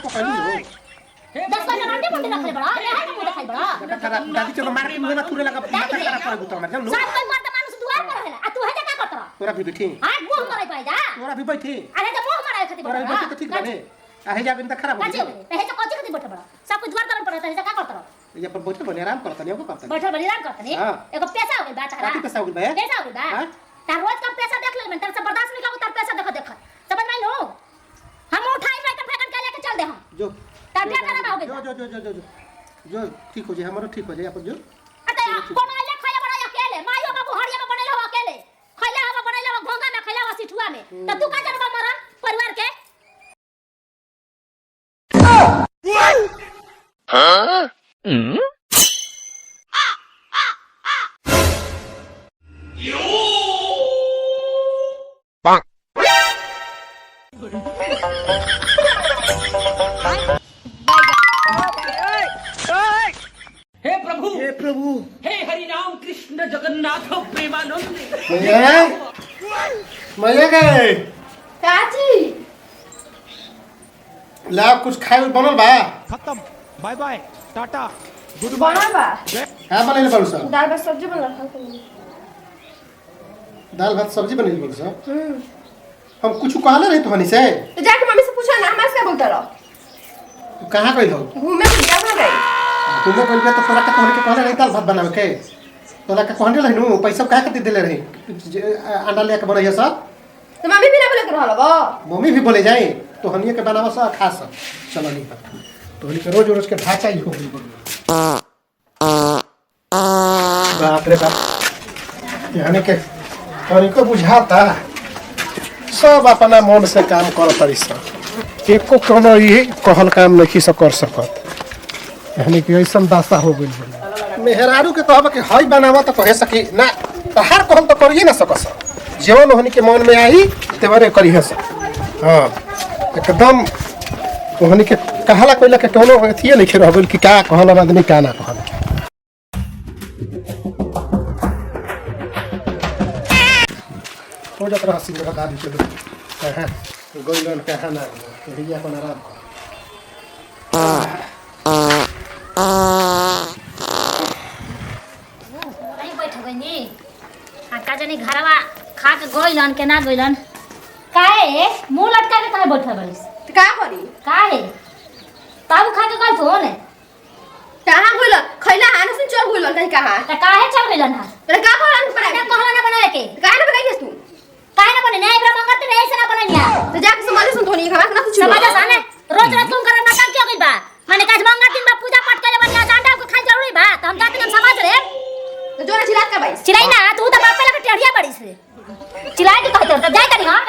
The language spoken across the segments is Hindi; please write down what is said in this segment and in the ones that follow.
तो पकड़ लो 10 बजे अंडे मुंडे रखले बड़ा ये है मुंडे खाई बड़ा दादी चलो मार के मुंह में थूरे लगा माथा खराब कर गुता मार जान लो सब कोई मर्द मानुस दुआर पर रहेला आ तू है का करत तोरा भी बैठी हां मुंह मारे पाई जा तोरा भी बैठी अरे तो मुंह मारे खाती तोरा भी बैठी तो ठीक बने आहे जा बिन त खराब हो काची है तो कोची खाती बैठ बड़ा सब कुछ द्वार पर पड़ता है का करत ये पर बैठ बने आराम करता नहीं को करता बैठ बड़ी आराम करत नहीं एगो पैसा हो गई बात हरा पैसा हो गई पैसा हो गई बा तार रोज का पैसा देख ले मैं तेरे से बर्दाश्त नहीं करूं तार पैसा देख समझ में लो हम उठाई भाई तो फेंकन के लेके चल दे हम जो तार क्या करना हो गई जो ठीक हो जाए हमारा ठीक हो जाए अपन जो अरे बनाइले खाइले बड़ा अकेले माइयो बाबू हरिया में बनैले हो अकेले खइले हम बनैले हो घोंगा में खइले हो सिठुआ में त तू का जानबा मरा परिवार के हां हे प्रभु हे हरि राम कृष्ण जगन्नाथ प्रेमानंद मैया गए काची ला कुछ खाए बनल बा खत्म बाय बाय टाटा गुड बनल बा का बनल बाड़ू सब दाल भात सब्जी बनल दाल भात सब्जी बनल बाड़ू सब हम कुछ कहले रही तोहनी से तो जाके मम्मी से पूछा ना हमारे से बोलता रहो तू कहां गइल हो घूमे के जा गई तुमने कहल के तो तोरा के तोहनी के कहले रही दाल भात बनावे के तोरा के कहले रही नु पैसा काहे के देले रही अंडा लेके बनैया सब तो मम्मी भी ना बोले रहल बा मम्मी भी बोले जाए तो हनिए के बनावा सा खा सब चलो नहीं पता तो हनी के रोज रोज के ढांचा ही हो गई बाप रे बाप यानी के हनी को बुझाता सब अपना मन से काम कर तरी सब एको कोनो ही कहल काम नहीं सब कर सकत यानी कि ऐसा दासा हो गई मेहरारू के कहब कि हई बनावा तो कहे सकी ना तो हर कहल तो करिए ना सकस जीवन होने के मन में आई तेवरे करिए सब हाँ एकदम होने के कहला कोइला के कोनो अथिए नहीं खे रहबल कि का कहल आदमी का ना कहल हो जात रहा सिंह का दी चलो हां गोइलन कहा ना रिया को आराम का जानी घरवा खा के गइलन के ना गइलन काहे मुंह लटका के काहे बैठल बड़िस का करी काहे ताऊ खा के गइल तो ने कहां गइल खइला हान से चल गइल कहीं कहां त काहे चल गइलन हां तोरा का कहलन ना कहला ना बनावे के काहे ना बनाइस तू काहे ना बने नहीं ब्रह्म मंगत नहीं ऐसे ना बनानिया तो जाके समाज सुन धोनी खवा ना कुछ समझ आ ना रोज रोज तुम करे नाटक क्यों गइल बा माने काज मंगत दिन बा पूजा पाठ करे बनिया अंडा को खाई जरूरी बा त हम जाते हम समाज रे तो जोरा चिल्लात का भाई चिल्लाई ना तू तो बाप पे लगे टेढ़िया पड़ी से चिल्लाई के कहते तो जाई तनी हां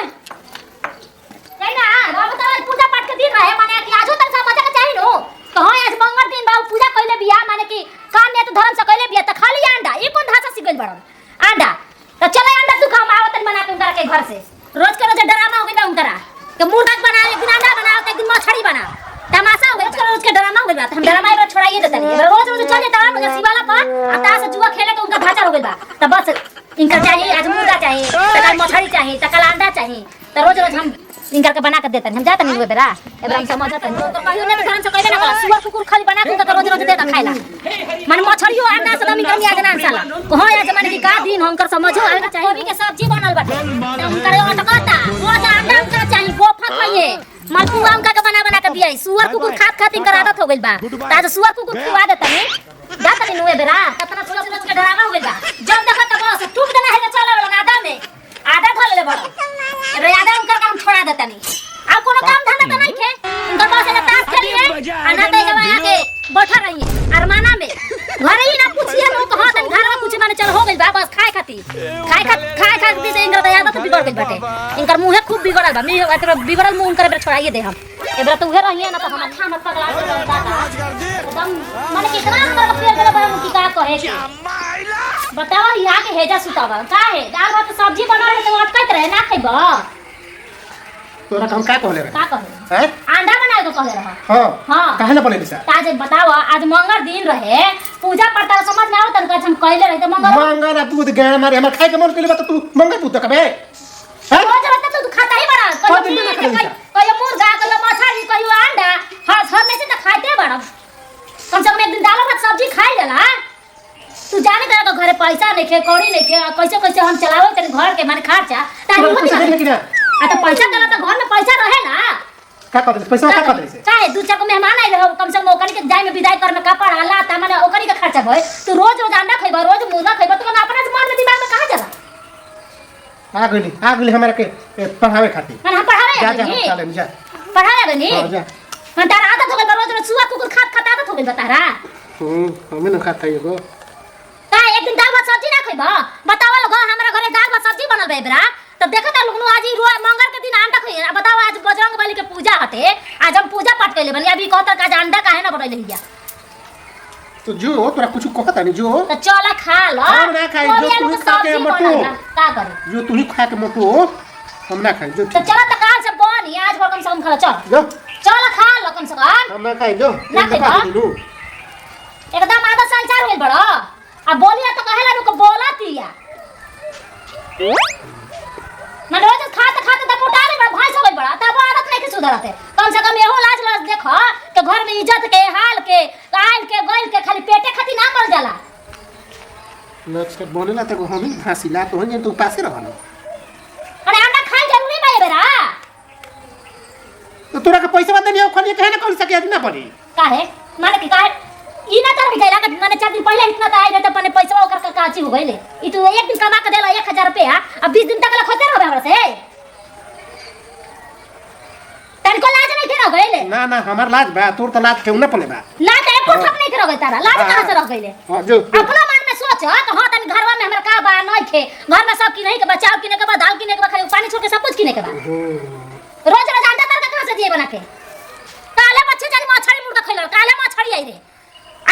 जाई ना बाबू तो पूजा पाठ के दिन रहे माने कि आजो तक समझ के चाहिए नो तो हां आज मंगल दिन बाबू पूजा कइले बिया माने कि कान ने तो धर्म से कइले बिया त खाली अंडा ई कौन भाषा सिखल बड़न अंडा तो चले अंडा तू खा आवत बना के उनका के घर से रोज के रोज ड्रामा हो गइल उनका के मुर्गा बना एक दिन अंडा बनाओ एक दिन मछली बना तमाशा हो गया रोज के ड्रामा हो गइल बा हम ड्रामा एरो छोड़ाइए देते नहीं रोज रोज चले ता मगर शिवाला पर आता से जुआ खेले के उनका ढांचा हो गइल बा त बस इनका चाहिए आज मुर्गा चाहिए त कल मछली चाहिए त कल अंडा चाहिए त रोज रोज हम इनका के बना के देते हम जाते नहीं बेरा एबरा हम समझत नहीं तो कहियो ने ध्यान से कहबे ना सुअर कुकुर खाली बना के त रोज रोज देता खाइला मन मछलियो अंडा से दमी कमी आज ना साला कहां आज माने कि का दिन हमकर समझो आवे चाहिए भी के सब्जी बनल बाटे त उनकर अटकता रोज अंडा उनका चाहिए गोफा खाइए मलपुआ उनका के बना बना के दिया सुअर कुकुर खात इनकर आदत हो गइल बा त आज सुअर कुकुर खिला देता नहीं जाता नहीं नुए बेरा कतना सोच सोच के डरावा हो गइल बा जब देखत त बस टूट देना है चला वाला आदा में आधा धर ले बड़ रे आधा उनका काम छोड़ा देता नहीं अब कोनो काम धंधा त नहीं थे उनकर बस ले ताश खेलिए आना तो जवाना के बैठा रहिए अरमाना में घर ही ना पूछिए नो कहां तन घर में कुछ माने चल हो गइल बा बस खाए खाती खाए दी से इनकर दया तो बिगड़ गइल बाटे इनकर मुंह खूब बिगड़ल बा मी एतरा बिगड़ल मुंह उनकर बेर छोड़ाइए दे हम एबरा तो उहे रहिए ना तो हम अच्छा मत पगला एकदम माने कितना हमर पेड़ गले बा की का कहे के बताओ यहाँ के हेजा सुतावा का है दाल भात सब्जी बना रहे तो अटकत रहे ना खइबा तोरा हम का कहले रे का कहे हैं अंडा बनाए तो कहे रहा हां हां काहे ना बनेली सा ताजे बताओ आज मंगल दिन रहे पूजा पड़ता समझ में आओ तन हम कहले रहे तो मंगल दूध गाय मारे हमर खाए के मन कइले बा तू मंगल पूत कबे रोज रहता तू खाता ही बड़ा कहियो मुर्गा कहियो मछली कहियो अंडा पैसा नहीं खे कौड़ी नहीं खे कैसे कैसे हम चलावे तेरे घर के माने खर्चा तारी होती पैसा देले कि ना आ तो पैसा देला तो घर में पैसा रहे ना का कर दे पैसा का कर दे से काहे दू चार को मेहमान आइल हो कम से कम ओकरी के जाय में विदाई कर में कपड़ा हाला ता माने ओकरी का खर्चा भय तू रोज रोज अंडा खइबा रोज मुर्गा खइबा तो अपना मन में दिमाग में कहां जाला आ गइली हमरा के पढ़ावे खातिर माने हम पढ़ावे जा जा नहीं चले जा पढ़ावे बनी हां जा मन तारा आदत हो गइल रोज रोज सुआ कुकुर खाता आदत हो गइल तारा हमें न खाता एगो का एक दिन दाल भात सब्जी ना खइबा बतावा लोग हमरा घरे दाल भात सब्जी बनल बे बेरा तब देखत लोग आज ही मंगल के दिन अंडा खइ बताओ आज बजरंग बली के पूजा हटे आज हम पूजा पाठ कइले बनी अभी कहत का आज अंडा काहे ना बनइले हिया तो जो तोरा कुछ कहता नहीं जो तो चला खा लो हम ना खाई जो तू खा के मोटू का करे जो तू खा के मोटू हम ना खाई जो तो चला त काल से बनी आज भर कम से कम खा चल जो चल खा लो कम से कम हम ना खाई जो ना खाई एकदम आधा संचार होइल बड़ो अब बोलिया तो कहेला नु को बोला तिया मैं रोज खाते खाते तक उठाले बड़ा भैंस हो गई बड़ा तब आदत नहीं के सुधरते कम से कम एहो लाज लाज देखो कि घर में इज्जत के हाल के आइल के गइल के खाली पेटे खाती ना कर जाला लक्ष्य के बोलेला त हम ही फासिला तो हम तू पासे रहल अरे अंडा खाई जरूरी बा बेरा तो तोरा के पैसा बदनी हो खनी कहे ना कर सके ना पड़ी काहे माने कि काहे ई ना तर गइला कि माने 4 दिन पहले इतना त आइले त माने पैसा ओकर का काची हो गइले ई तू एक दिन कमा के देला 1000 रुपया अब 20 दिन तक ला खतर रहबे हमरा से तनको लाज नहीं के रह गइले ना ना हमार लाज बा तोर त लाज केउ ना पले बा लाज एको ठक नहीं के रह गइ तारा लाज कहां से रह गइले हां जो अपना मन में सोच कि हां तनी घरवा में हमरा का बा नहीं खे घर में सब की नहीं के बचाव किने के बा दाल किने के बा खाली पानी छोड़ के सब कुछ किने के बा रोज रोज अंडा तर कहां से दिए बना के काले बच्चे जानी मछली मुर्गा खइल काले मछली आई रे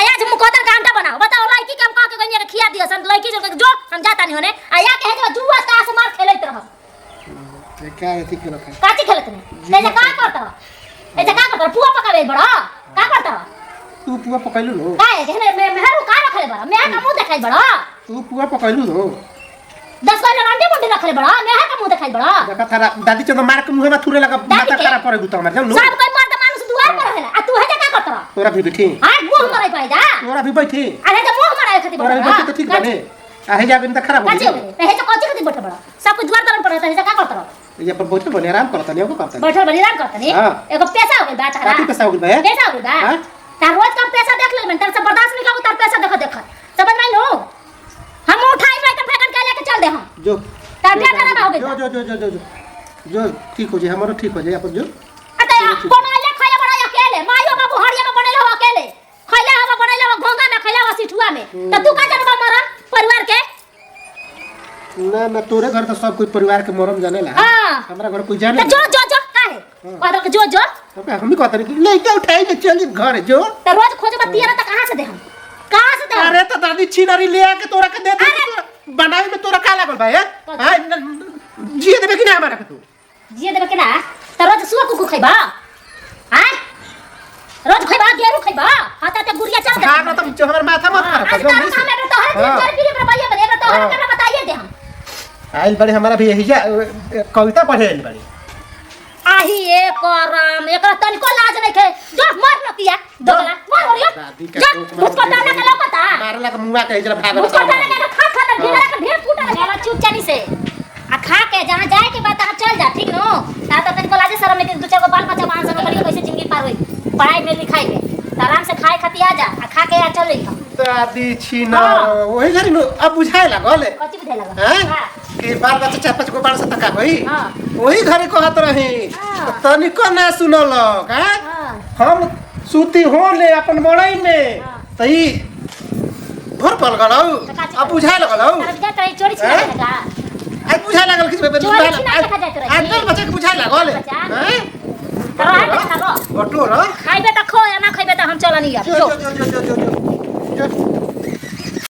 आया जे मुकोतर का अंडा बनाओ बताओ लड़की के हम कह के गनिया के खिया दियो सन लड़की जो हम जाता नहीं होने आया के जो जुआ ताश मार खेलैत रह क्या एथी के रखा काची खेलत नहीं तेजा का करत ऐसा का करत पुआ पकावे बड़ा का करत तू पुआ पकैलु नो काहे जे मेहरू का रखले बड़ा मैं का मुंह देखाई बड़ा तू पुआ पकैलु नो 10 वाला अंडे मुंडे रखले बड़ा मैं का मुंह देखाई बड़ा देखा थारा दादी चंद मार के मुंह में थुरे लगा माथा खराब करे गुता मार जान लो सब कोई मर्द मानुस दुआर पर रहेला आ तू है का करत तोरा भी बैठी हां मुंह मराई पाई जा तोरा भी बैठी अरे तो मुंह मराई खाती तोरा भी बैठी तो ठीक बने आहे जाबे त खराब हो काची है तो काची खाती बैठ बड़ा सब कुछ द्वार पर रहता है का करत ये पर बैठ बने आराम करता नहीं को करता बैठल बनी राम करत नहीं हां एगो पैसा हो गइल बा तारा काटी पैसा हो गइल बा पैसा हो गइल बा हां तार रोज कम पैसा देख ले मैं तार से बर्दाश्त नहीं करू तार पैसा देख समझ में लो हम उठाई भाई तो फेकन के लेके चल दे हम जो तार बेटा ना हो गइल जो ठीक हो जाए हमारा ठीक हो जाए अपन जो अते कोनो ले खइले बड़ा अकेले माइयो बाबू हरिया में बनेले हो अकेले खइले हम बनेले हो घोंगा में खइले हो सिठुआ में त तू का जानबा मरा परिवार के ना ना तोरे घर तो सब कोई परिवार के मरम जानेला हां हमरा घर कोई जाने जो काहे कहलो कि जो हम भी कहते नहीं लइका उठाई के चल घर जो त रोज खोजबा तियारा त कहां से दे हम कहां से दे अरे तो दादी छिनारी ले आके तोरा के दे दे बनावे में तोरा का लागल बा हां जिए देबे कि ना हमारा के तू जिए देबे कि ना त रोज सुआ कुकु खइबा हां रोज खइबा गेरू खइबा हाता ते गुड़िया चल दे हां तो हमर माथा मत खराब कर आज हमें तो हर दिन कर पीले पर भैया बने तो हर के बताइए दे हम आइल बड़े हमारा भी यही कविता पढ़े आइल बड़ी आही एक राम एकरा तनिको लाज नहीं खे जो मर नतिया दोगला मर होरियो दादी का जा मुझको डालने का लौकता मारला के मुंगा के जरा भाग मुझको डालने का खा खा ढेला का ढेर फूटा लगा चुप चानी से आ खा के जहां जाए के बाद चल जा ठीक नो ता तो तनिको लाज शर्म नहीं दो चार गो बाल बच्चा मान संग करियो कैसे जिंदगी पार होई पढ़ाई में लिखाई में आराम से खाए खाती आ जा आ खा के आ चल रही दादी छीना वही घरी नो अब बुझाए लागल कथि बुझाए लगा हैं कि बाल बच्चा चार पांच गो बाल से तका होई हां वही घरी कहत रही हाँ। तनिको ना सुनल हैं हां हम सूती हो ले अपन मड़ई में हाँ। तई भर पल गलौ अब बुझाए लगलौ अरे जा करे चोरी छिना लगा आज बुझाए लागल किस पे चोरी छिना देखा जात रही आज बच्चा के बुझाए लागल बच्चा। हैं तरो हाथ में खा ऑटो रो खाइबे त खो या ना खाइबे त हम चलनी अब जो जो जो जो जो जो